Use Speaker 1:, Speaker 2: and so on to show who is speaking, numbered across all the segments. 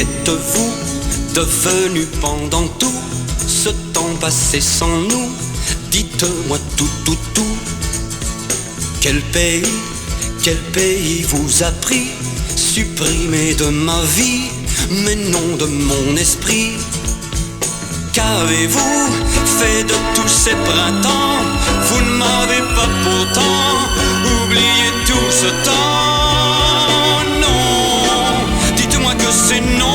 Speaker 1: qu'êtes-vous devenu pendant tout ce temps passé sans nous? Dites-moi tout, tout, tout. Quel pays vous a pris, supprimé de ma vie, mais non de mon esprit? Qu'avez-vous fait de tous ces printemps? Vous ne m'avez pas pourtant oublié tout ce temps. Non, dites-moi que c'est non.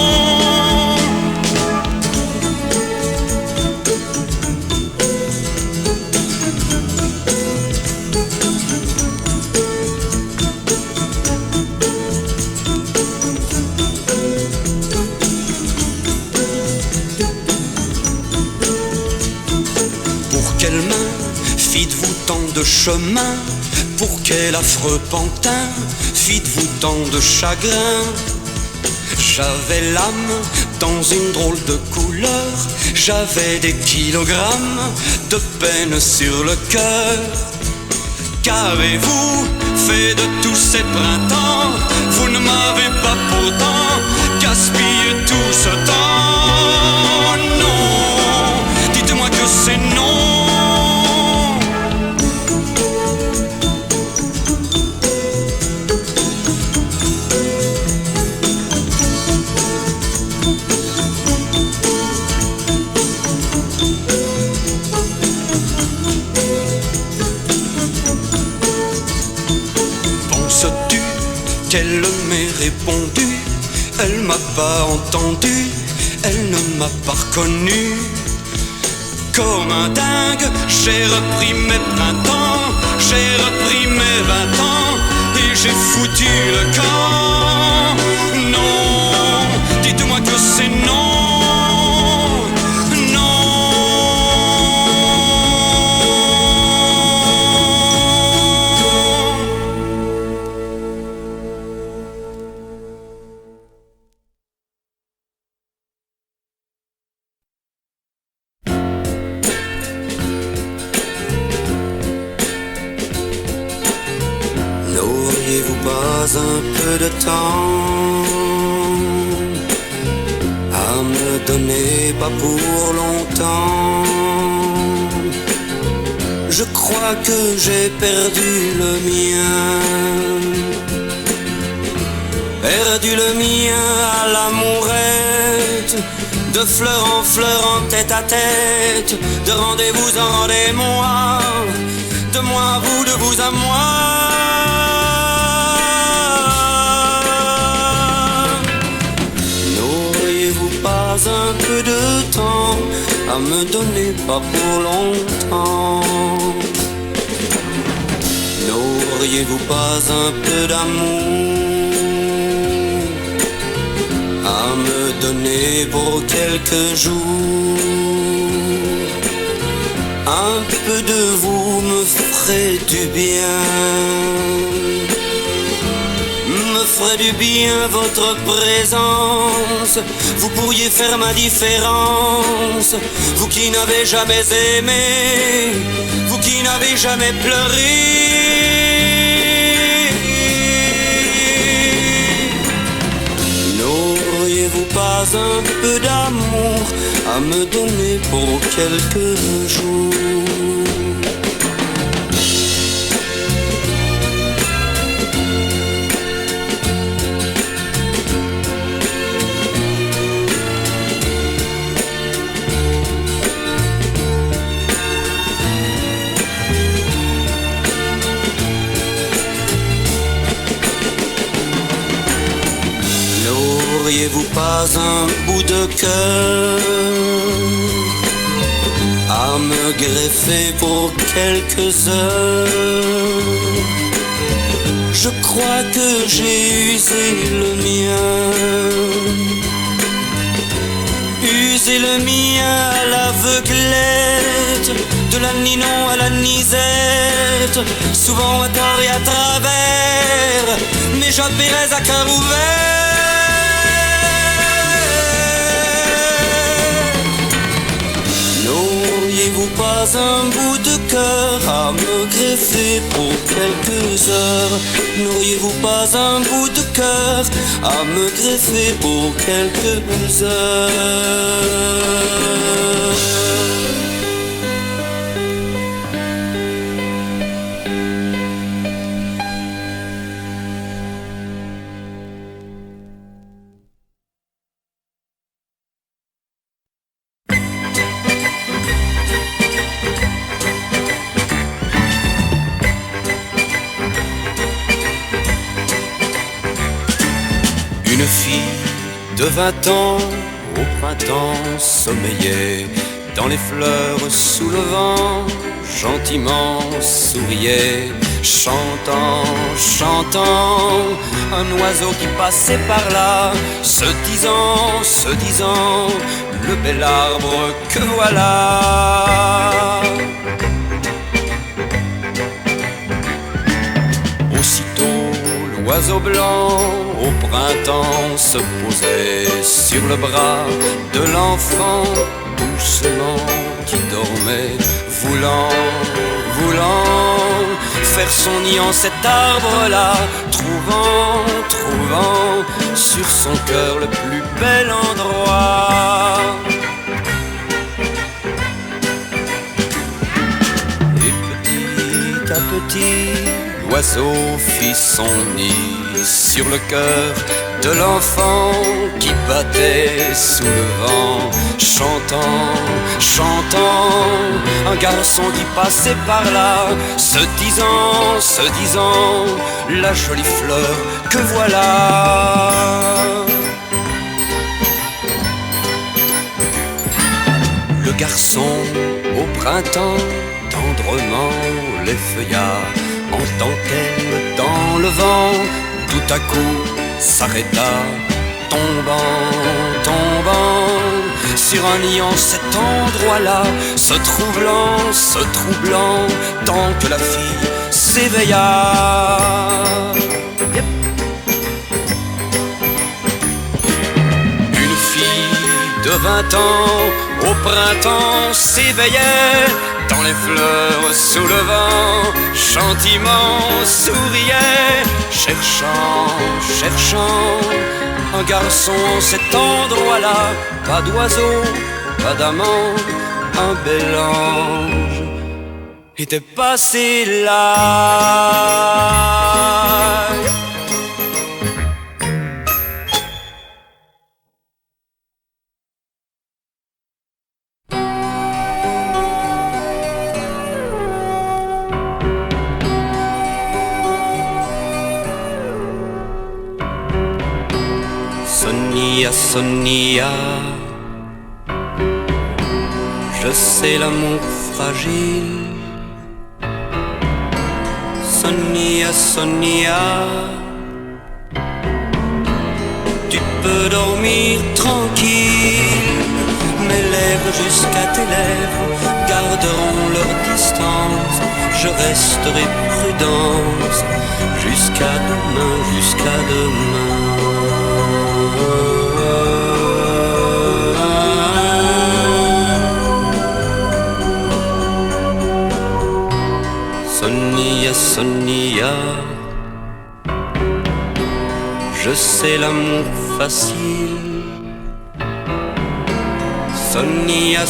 Speaker 1: Quelle main fîtes-vous tant de chemin? Pour quel affreux pantin fîtes-vous tant de chagrin? J'avais l'âme dans une drôle de couleur, j'avais des kilogrammes de peine sur le cœur. Qu'avez-vous fait de tous ces printemps? Vous ne m'avez pas pourtant gaspillé tout ce temps. Non, dites-moi que c'est non. Penses-tu qu'elle m'ait répondu? Elle m'a pas entendu, elle ne m'a pas reconnu. Comme un dingue, j'ai repris mes printemps, j'ai repris mes 20 ans et j'ai foutu le camp. Non, dites-moi que c'est non. N'auriez-vous pas un peu de temps à me donner, pas pour longtemps? Je crois que j'ai perdu le mien, perdu le mien à l'amourette, de fleur en fleur, en tête à tête, de rendez-vous en rendez-moi, de moi à vous, de vous à moi. Pas un peu de temps à me donner, pas pour longtemps? N'auriez-vous pas un peu d'amour à me donner pour quelques jours? Un peu de vous me ferait du bien, me ferait du bien votre présence. Vous pourriez faire ma différence, vous qui n'avez jamais aimé, vous qui n'avez jamais pleuré. N'auriez-vous pas un peu d'amour à me donner pour quelques jours? N'auriez-vous pas un bout de cœur à me greffer pour quelques heures? Je crois que j'ai usé le mien, usé le mien à l'aveuglette, de la ninon à la nisette, souvent à tort et à travers, mais j'appellerais à cœur ouvert. N'auriez-vous pas pas un bout de cœur à me greffer pour quelques heures? N'auriez-vous pas un bout de cœur à me greffer pour quelques heures? Une fille de 20 ans au printemps sommeillait dans les fleurs sous le vent, gentiment souriait, chantant, chantant, un oiseau qui passait par là, se disant, le bel arbre que voilà. Aussitôt l'oiseau blanc au printemps se posait sur le bras de l'enfant doucement qui dormait, voulant faire son nid en cet arbre-là, trouvant sur son cœur le plus bel endroit. Et petit à petit, l'oiseau fit son nid sur le cœur de l'enfant qui battait sous le vent, chantant, un garçon qui passait par là, se disant, la jolie fleur que voilà. Le garçon au printemps tendrement l'effeuilla en dentelle dans le vent, tout à coup s'arrêta, tombant sur un nid en cet endroit-là, se troublant tant que la fille s'éveilla. Une fille de 20 ans au printemps s'éveillait dans les fleurs sous le vent, gentiment souriait, cherchant un garçon en cet endroit-là, pas d'oiseau, pas d'amant, un bel ange était passé là. Sonia, je sais l'amour fragile. Sonia, tu peux dormir tranquille. Mes lèvres jusqu'à tes lèvres garderont leur distance. Je resterai prudente jusqu'à demain, Sonia, je sais l'amour facile. Sonia,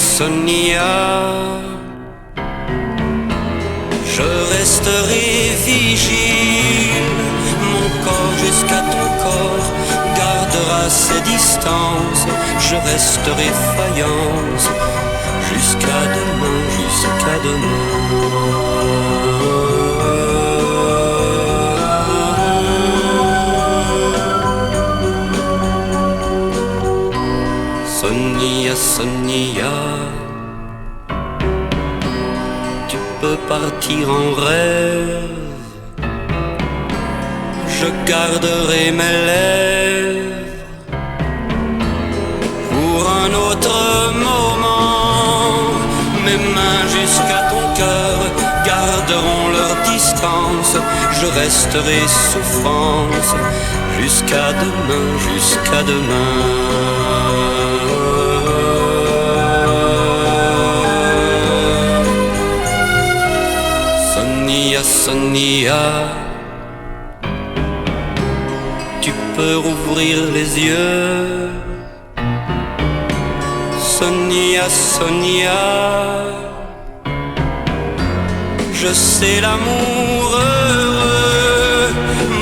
Speaker 1: je resterai vigile. Mon corps jusqu'à ton corps gardera ses distances. Je resterai faïence jusqu'à demain, Sonia, tu peux partir en rêve. Je garderai mes lèvres pour un autre moment. Mes mains jusqu'à ton cœur garderont leur distance. Je resterai souffrance jusqu'à demain. Sonia, Sonia, tu peux rouvrir les yeux. Sonia, Sonia, je sais l'amour heureux.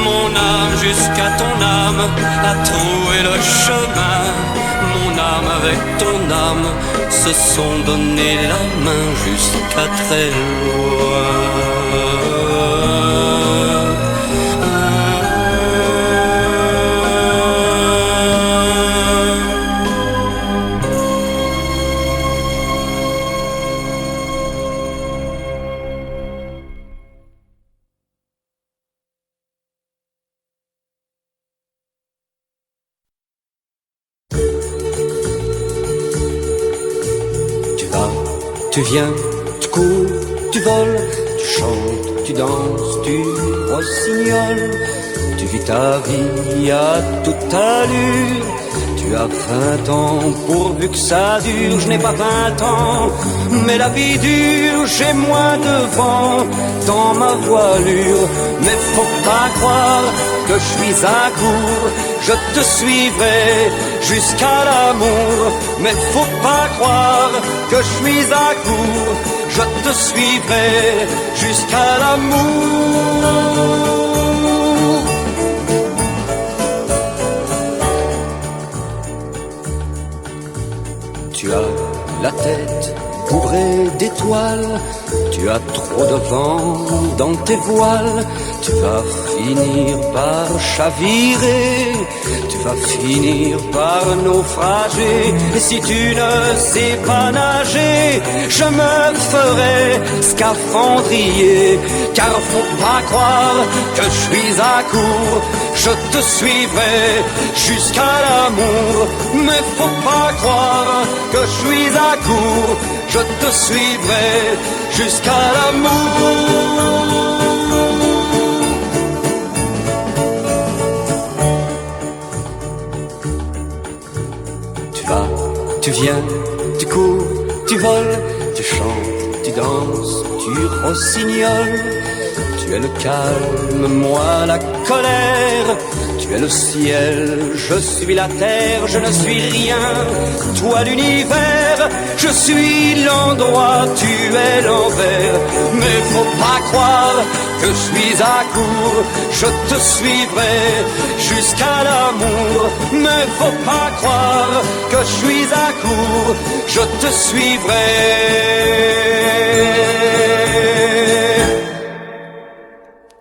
Speaker 1: Mon âme jusqu'à ton âme a trouvé le chemin. Mon âme avec ton âme se sont donné la main jusqu'à très loin. Tu viens, tu cours, tu voles, tu chantes, tu danses, tu rossignoles. Tu vis ta vie à toute allure. Tu as 20 ans, pourvu que ça dure. Je n'ai pas 20 ans, mais la vie dure. J'ai moins de vent dans ma voilure. Mais faut pas croire que je suis à court. Je te suivrai jusqu'à l'amour. Mais faut pas croire que je suis à court. Je te suivrai jusqu'à l'amour. Tu as la tête couvrée d'étoiles, tu as trop de vent dans tes voiles, tu vas finir par chavirer, tu vas finir par naufrager. Et si tu ne sais pas nager, je me ferai scaphandrier. Car faut pas croire que je suis à court, je te suivrai jusqu'à l'amour. Mais faut pas croire que je suis à court, je te suivrai jusqu'à l'amour. Tu vas, tu viens, tu cours, tu voles, tu chantes, tu danses, tu rossignoles. Tu es le calme, moi la colère. Tu es le ciel, je suis la terre, je ne suis rien. Toi l'univers, je suis l'endroit, tu es l'envers. Mais faut pas croire que je suis à court, je te suivrai jusqu'à l'amour. Mais faut pas croire que je suis à court, je te suivrai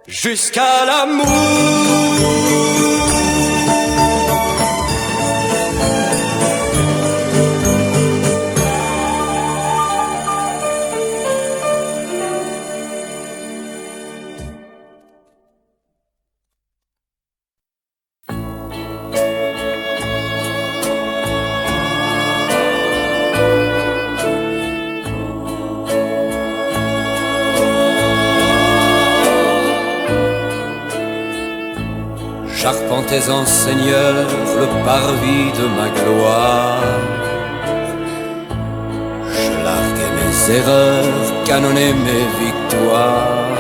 Speaker 1: jusqu'à l'amour. J'arpentais en seigneur le parvis de ma gloire. Je larguais mes erreurs, canonnais mes victoires.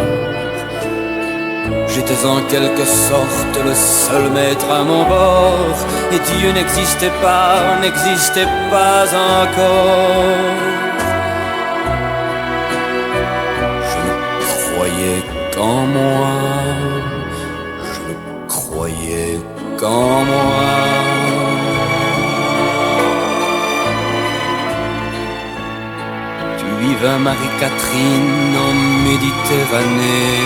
Speaker 1: J'étais en quelque sorte le seul maître à mon bord. Et Dieu n'existait pas encore. Je ne croyais qu'en moi. Qu'en moi. Tu y vas Marie-Catherine en Méditerranée,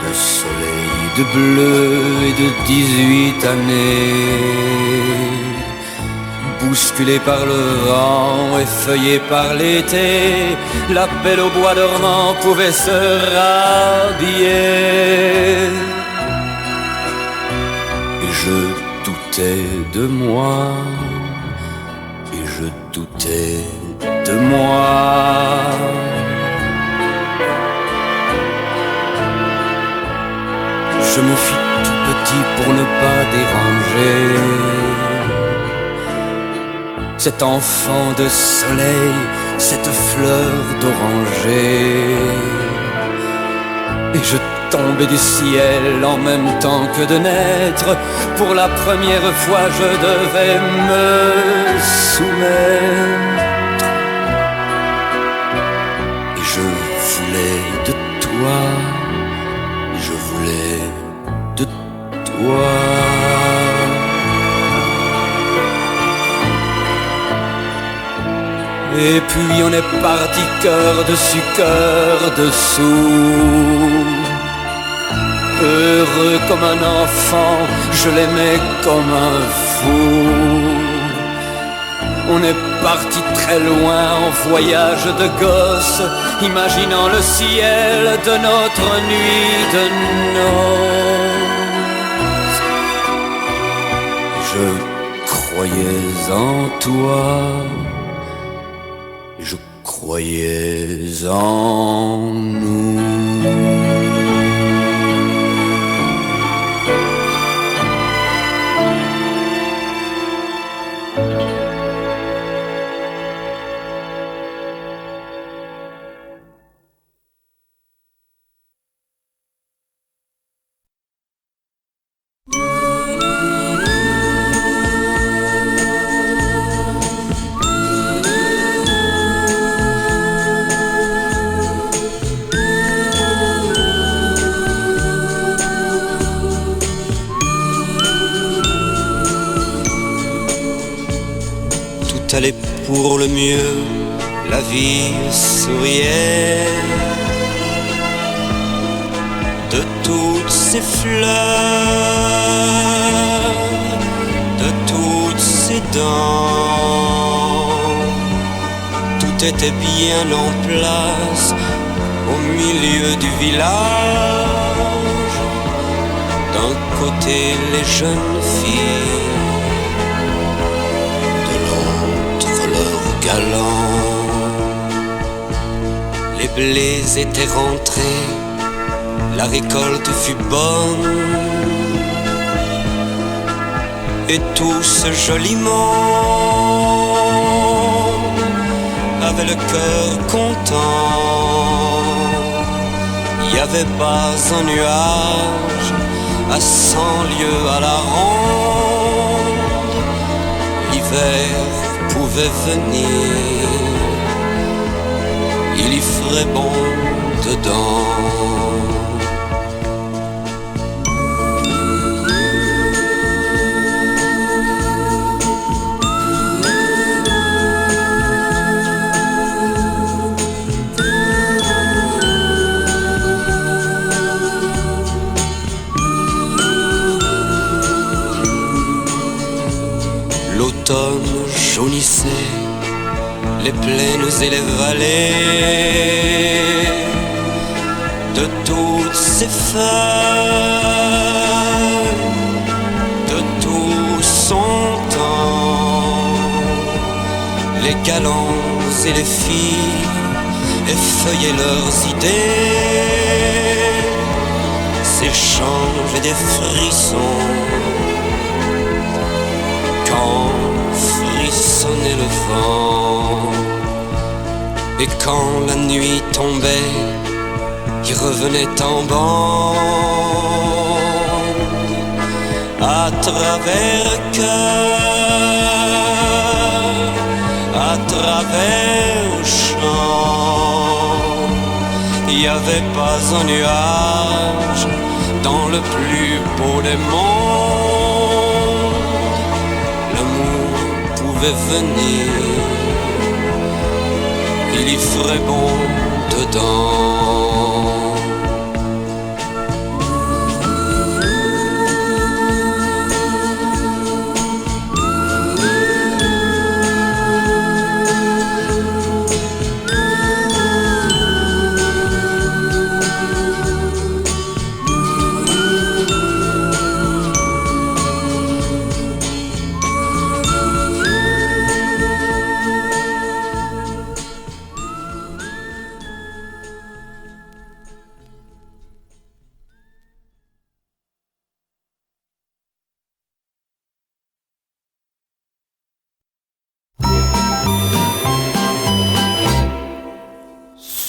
Speaker 1: de soleil, de bleu et de 18 années. Bousculée par le vent, effeuillée par l'été, la belle au bois dormant pouvait se rhabiller. Je doutais de moi, et je doutais de moi. Je me fis tout petit pour ne pas déranger cet enfant de soleil cette fleur d'oranger. Et je tombais du ciel en même temps que de naître. Pour la première fois je devais me soumettre. Et je voulais de toi, je voulais de toi. Et puis on est parti cœur dessus, cœur dessous. Heureux comme un enfant, je l'aimais comme un fou. On est parti très loin en voyage de gosse, imaginant le ciel de notre nuit de noces. Je croyais en toi, je croyais en nous.
Speaker 2: Allait pour le mieux, la vie souriait. De toutes ces fleurs, de toutes ces dents, tout était bien en place au milieu du village. D'un côté les jeunes filles, les blés étaient rentrés, la récolte fut bonne, et tout ce joli monde avait le cœur content. Il n'y avait pas un nuage à 100 lieues à la ronde. L'hiver pouvait venir, il y ferait bon dedans. L'automne jaunissait les plaines et les vallées de toutes ces feuilles, de tout son temps. Les galants et les filles effeuillaient leurs idées, s'échangeaient des frissons quand frissonnait le vent. Et quand la nuit tombait, il revenait en bande à travers le cœur, à travers le champ. Il n'y avait pas un nuage dans le plus beau des mondes. L'amour pouvait venir, il y ferait bon dedans.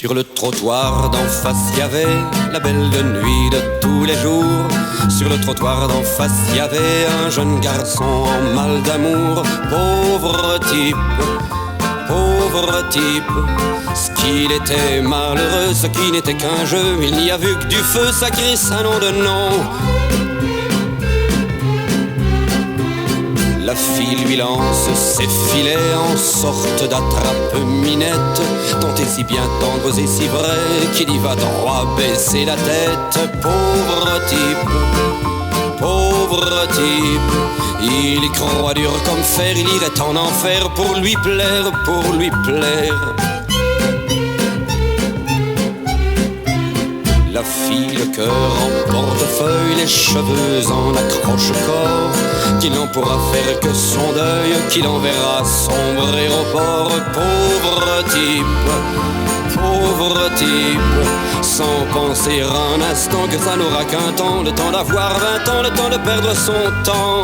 Speaker 1: Sur le trottoir d'en face, y avait la belle de nuit de tous les jours. Sur le trottoir d'en face, y avait un jeune garçon en mal d'amour. Pauvre type, ce qu'il était malheureux, ce qui n'était qu'un jeu. Il n'y a vu que du feu, sacré sa nom de nom. La fille lui lance ses filets en sorte d'attrape-minette, tant et si bien tendres et si vrai qu'il y va droit baisser la tête. Pauvre type, il y croit dur comme fer, il irait en enfer pour lui plaire. La fille, le cœur en portefeuille, les cheveux en accroche-corps, qu'il n'en pourra faire que son deuil, qu'il enverra sombrer au port. Pauvre type, sans penser un instant que ça n'aura qu'un temps, le temps d'avoir 20 ans, le temps de perdre son temps.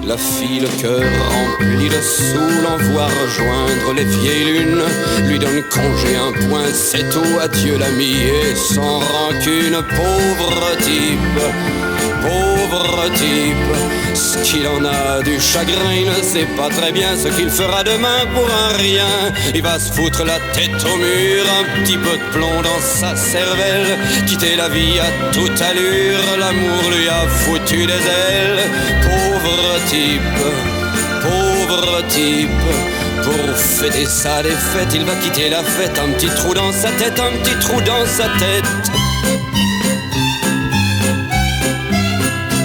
Speaker 1: La fille, le cœur rempli de sous, l'envoie rejoindre les vieilles lunes, lui donne congé un point, c'est tout, adieu l'ami et sans rancune. Pauvre type, ce qu'il en a du chagrin, il ne sait pas très bien ce qu'il fera demain pour un rien. Il va se foutre la tête au mur, un petit peu de plomb dans sa cervelle, quitter la vie à toute allure, l'amour lui a foutu des ailes. Pauvre type, pour fêter sa défaite, il va quitter la fête, un petit trou dans sa tête, un petit trou dans sa tête.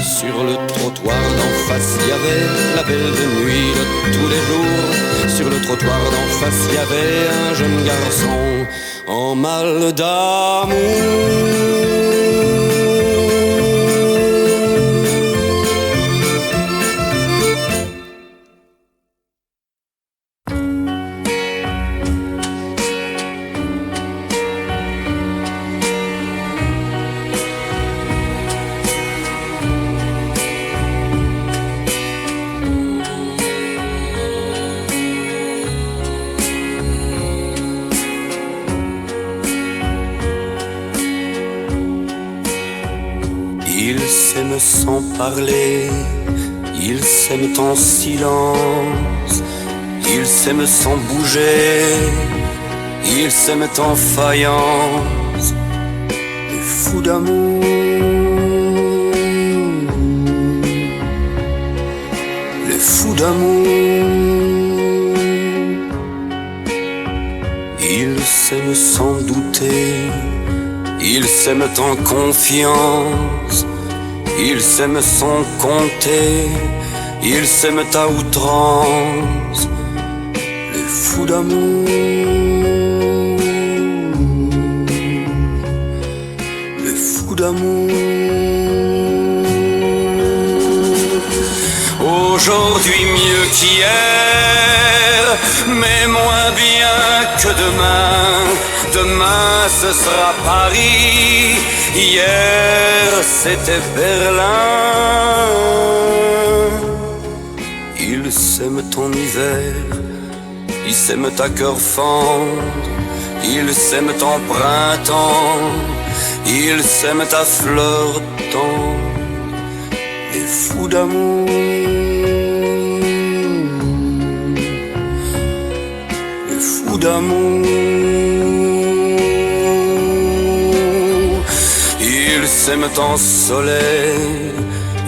Speaker 1: Sur le trottoir d'en face, il y avait la belle de nuit de tous les jours. Sur le trottoir d'en face, il y avait un jeune garçon en mal d'amour. Ils s'aiment sans parler, ils s'aiment en silence, ils s'aiment sans bouger, ils s'aiment en faïence. Les fous d'amour, les fous d'amour, ils s'aiment sans douter, ils s'aiment en confiance, ils s'aiment sans compter, ils s'aiment à outrance. Les fous d'amour, les fous d'amour. Aujourd'hui mieux qu'hier, mais moins bien que demain. Demain ce sera Paris, hier c'était Berlin. Ils s'aiment en hiver, ils s'aiment à cœur fendre, ils s'aiment en printemps, ils s'aiment à fleurs tendres. Les fous d'amour, les fous d'amour. Ils s'aiment en soleil,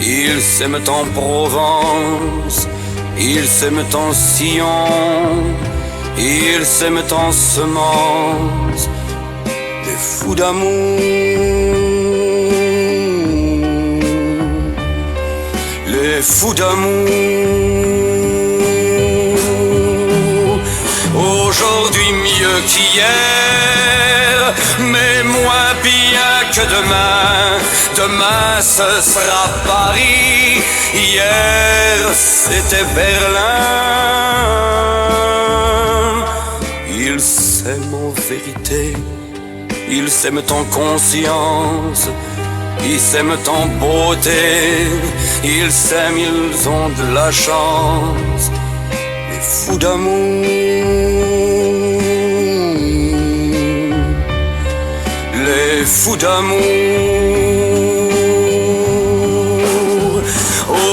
Speaker 1: ils s'aiment en Provence, ils s'aiment en sillon, ils s'aiment en semence. Les fous d'amour, les fous d'amour. Aujourd'hui mieux qu'hier, mais moins bien que demain. Demain ce sera Paris, hier c'était Berlin. Ils s'aiment en vérité, ils s'aiment en conscience, ils s'aiment en beauté, ils s'aiment, ils ont de la chance. Les fous d'amour, les fous d'amour.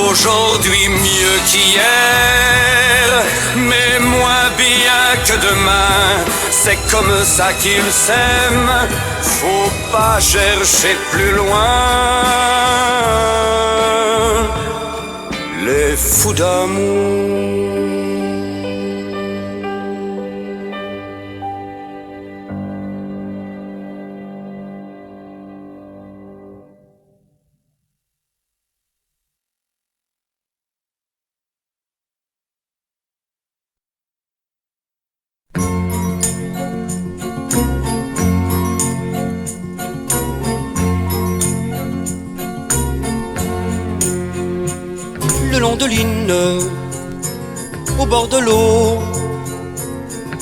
Speaker 1: Aujourd'hui mieux qu'hier, mais moins bien que demain. C'est comme ça qu'ils s'aiment, faut pas chercher plus loin. Les fous d'amour. Le long de l'Inn, au bord de l'eau,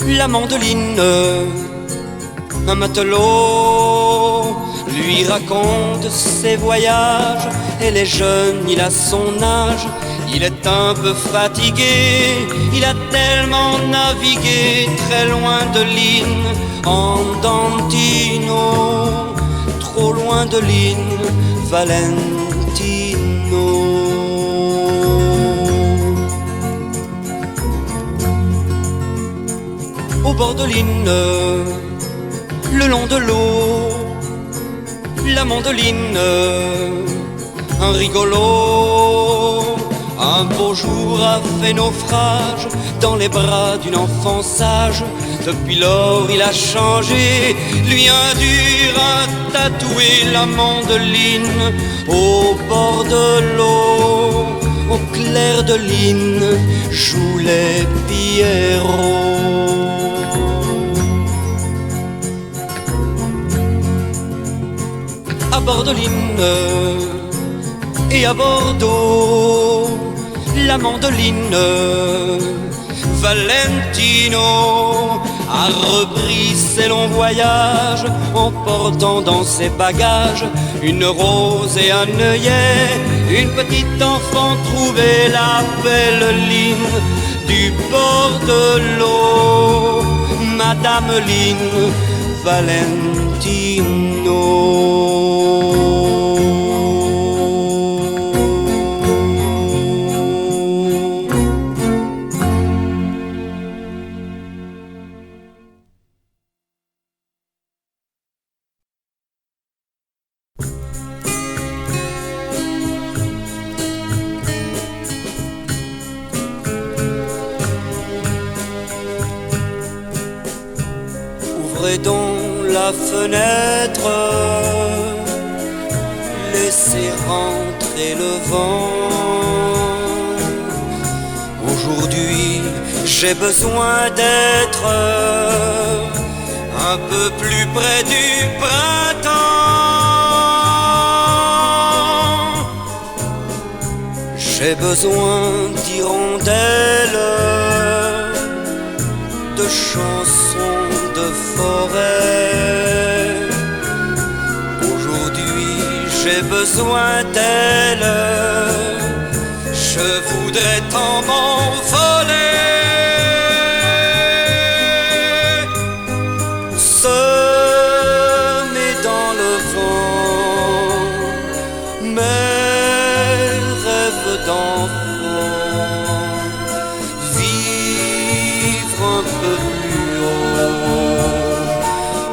Speaker 1: la mandoline, un matelot lui raconte ses voyages. Elle est jeune, il a son âge, il est un peu fatigué, il a tellement navigué très loin de l'Inn, en Dantino, trop loin de l'Inn, Valentino. Au bord de l'Inn, le long de l'eau, la mandoline, un rigolo. Un beau jour a fait naufrage dans les bras d'une enfant sage. Depuis lors il a changé, lui un dur a tatoué la mandoline. Au bord de l'eau, au clair de l'Inn, jouent les pierrots. À bord de l'Inn et à Bordeaux, la mandoline, Valentino a repris ses longs voyages en portant dans ses bagages une rose et un œillet. Une petite enfant trouvait la belle Lynn du bord de l'eau, Madame Lynn, Valentino. Ouvrez donc la fenêtre, laissez rentrer le vent. Aujourd'hui, j'ai besoin d'être un peu plus près du printemps. J'ai besoin d'hirondelles, de chansons de forêt. Aujourd'hui j'ai besoin d'elle, je voudrais tant m'envoler. Semer dans le vent mes rêves d'enfant, vivre un peu plus haut,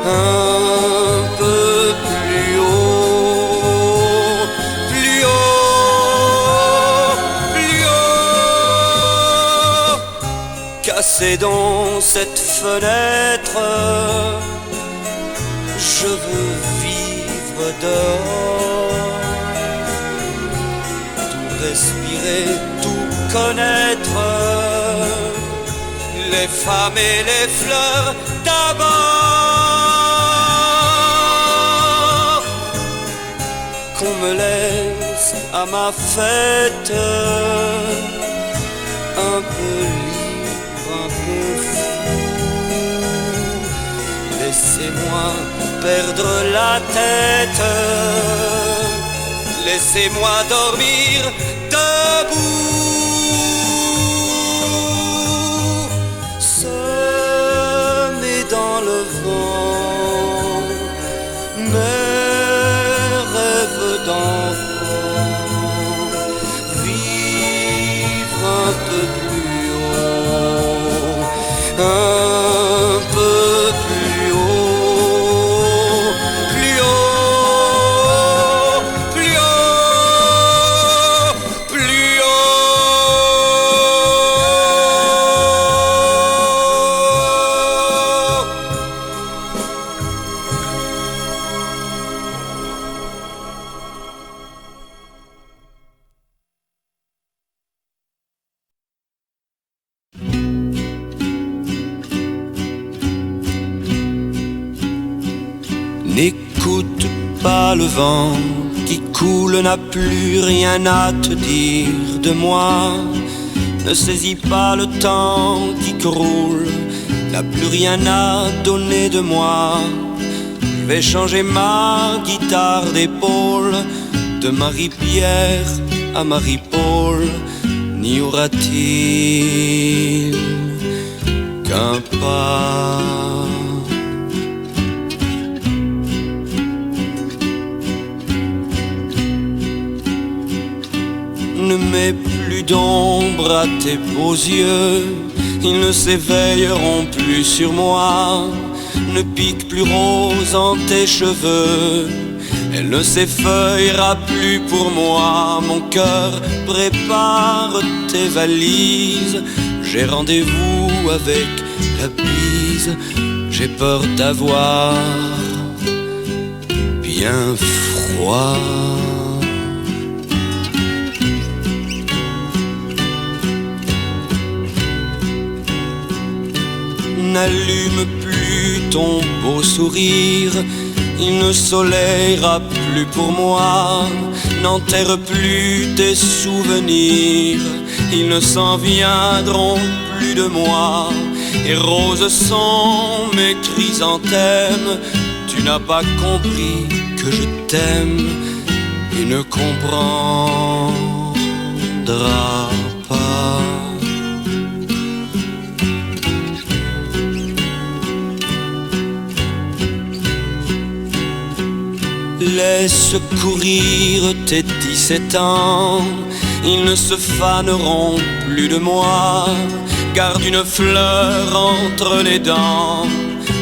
Speaker 1: un peu plus haut, plus haut, plus haut. Cassez dans cette fenêtre, je veux vivre dehors, tout respirer, tout connaître, les femmes et les fleurs d'abord. Qu'on me laisse à ma fête un peu libre, un peu fou. Laissez-moi perdre la tête, laissez-moi dormir debout. N'écoute pas le vent qui coule, n'a plus rien à te dire de moi. Ne saisis pas le temps qui croule, n'a plus rien à donner de moi. Je vais changer ma guitare d'épaule, de Marie-Pierre à Marie-Paul. N'y aura-t-il qu'un pas? Ne mets plus d'ombre à tes beaux yeux, ils ne s'éveilleront plus sur moi. Ne pique plus rose en tes cheveux, elle ne s'effeuillera plus pour moi. Mon cœur, prépare tes valises, j'ai rendez-vous avec la bise. J'ai peur d'avoir bien froid. N'allume plus ton beau sourire, il ne soleillera plus pour moi. N'enterre plus tes souvenirs, ils ne s'en viendront plus de moi. Et roses sont mes chrysanthèmes, tu n'as pas compris que je t'aime et ne comprendras pas. Laisse courir tes 17 ans, ils ne se faneront plus de moi. Garde une fleur entre les dents,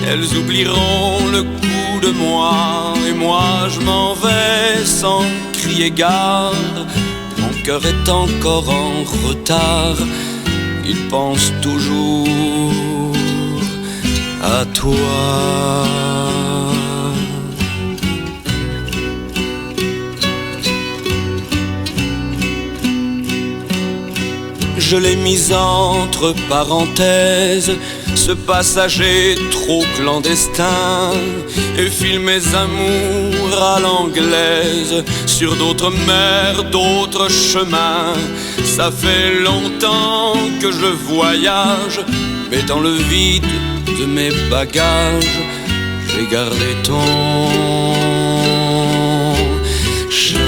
Speaker 1: elles oublieront le coup de moi. Et moi je m'en vais sans crier gare, mon cœur est encore en retard. Il pense toujours à toi. Je l'ai mise entre parenthèses, ce passager trop clandestin, et file mes amours à l'anglaise, sur d'autres mers, d'autres chemins. Ça fait longtemps que je voyage, mais dans le vide de mes bagages, j'ai gardé ton chagrin.